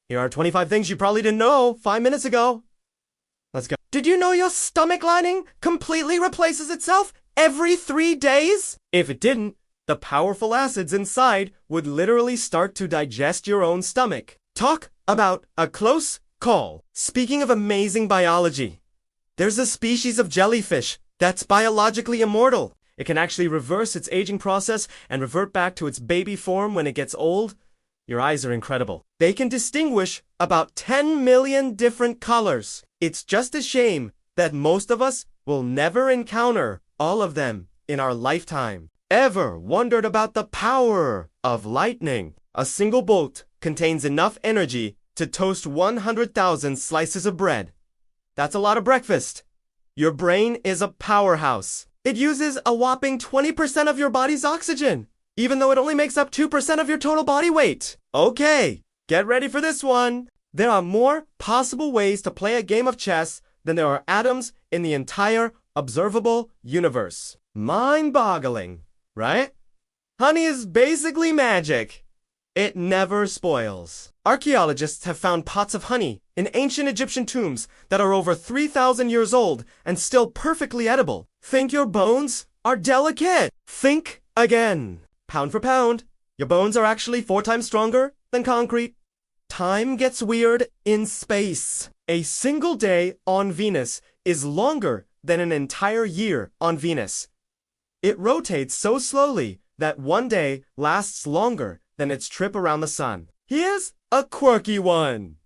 Here are 25 things you probably didn't know 5 minutes ago. Let's go. Did you know your stomach lining completely replaces itself every 3 days? If it didn't, the powerful acids inside would literally start to digest your own stomach. Talk about a close call. Speaking of amazing biology, there's a species of jellyfish that's biologically immortal. It can actually reverse its aging process and revert back to its baby form when it gets old. Your eyes are incredible. They can distinguish about 10 million different colors. It's just a shame that most of us will never encounter all of them in our lifetime. Ever wondered about the power of lightning? A single bolt contains enough energy to toast 100,000 slices of bread. That's a lot of breakfast. Your brain is a powerhouse. It uses a whopping 20% of your body's oxygen, even though it only makes up 2% of your total body weight. Okay, get ready for this one. There are more possible ways to play a game of chess than there are atoms in the entire observable universe. Mind-boggling, right? Honey is basically magic. It never spoils. Archaeologists have found pots of honey in ancient Egyptian tombs that are over 3,000 years old and still perfectly edible. Think your bones are delicate? Think again. Pound for pound, your bones are actually 4 times stronger than concrete. Time gets weird in space. A single day on Venus is longer than an entire year on Venus. It rotates so slowly that one day lasts longer than its trip around the sun. Here's a quirky one.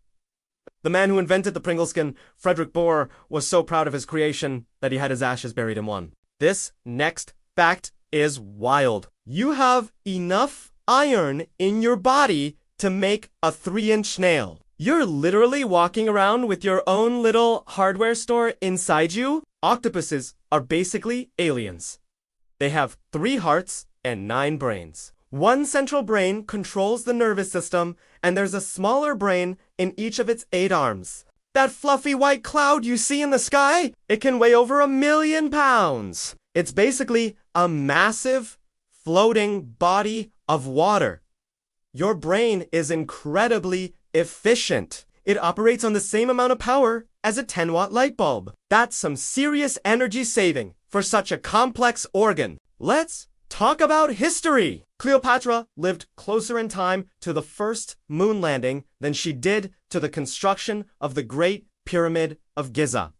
The man who invented the Pringle skin, Frederick Bohr, was so proud of his creation that he had his ashes buried in one. This next fact is wild. You have enough iron in your body to make a 3-inch nail. You're literally walking around with your own little hardware store inside you. Octopuses are basically aliens. They have 3 hearts and 9 brains. One central brain controls the nervous system, and there's a smaller brain in each of its 8 arms. That fluffy white cloud you see in the sky, it can weigh over 1,000,000 pounds. It's basically a massive floating body of water. Your brain is incredibly efficient. It operates on the same amount of power as a 10-watt light bulb. That's some serious energy saving for such a complex organ. Let's talk about history. Cleopatra lived closer in time to the first moon landing than she did to the construction of the Great Pyramid of Giza.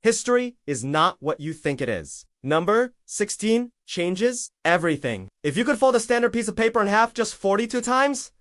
History is not what you think it is. Number 16 changes everything. If you could fold a standard piece of paper in half just 42 times,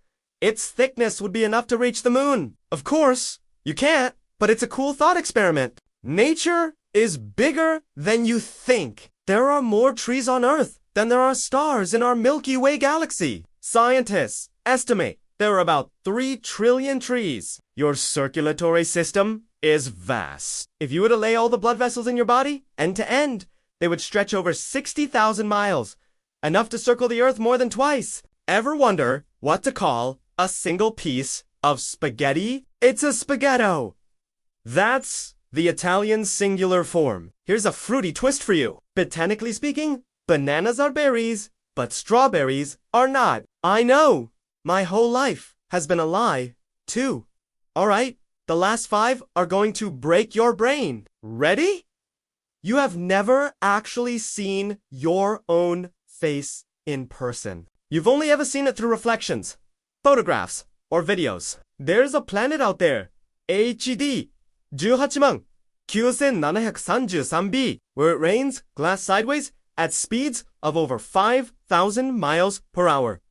its thickness would be enough to reach the moon. Of course, you can't, but it's a cool thought experiment. Nature is bigger than you think. There are more trees on Earth than there are stars in our Milky Way galaxy. Scientists estimate there are about 3 trillion trees. Your circulatory system is vast. If you were to lay all the blood vessels in your body, end to end, they would stretch over 60,000 miles, enough to circle the Earth more than twice. Ever wonder what to call a single piece of spaghetti? It's a spaghetto. That's the Italian singular form. Here's a fruity twist for you. Botanically speaking, bananas are berries, but strawberries are not. I know. My whole life has been a lie, too. All right, the last 5 are going to break your brain. Ready? You have never actually seen your own face in person. You've only ever seen it through reflections, photographs, or videos. There's a planet out there, HD 189733b, where it rains glass sideways at speeds of over 5,000 miles per hour.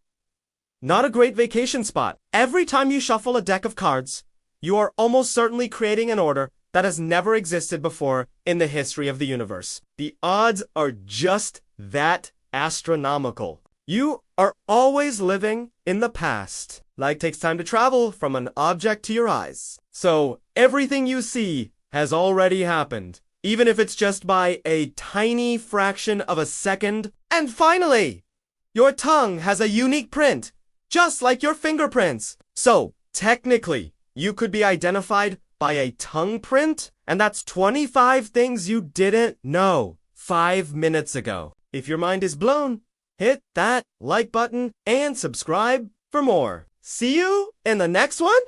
Not a great vacation spot. Every time you shuffle a deck of cards, you are almost certainly creating an order that has never existed before in the history of the universe. The odds are just that astronomical. You are always living in the past. Light takes time to travel from an object to your eyes. So everything you see has already happened, even if it's just by a tiny fraction of a second. And finally, your tongue has a unique print, just like your fingerprints. So technically, you could be identified by a tongue print, and that's 25 things you didn't know 5 minutes ago. If your mind is blown, hit that like button and subscribe for more. See you in the next one.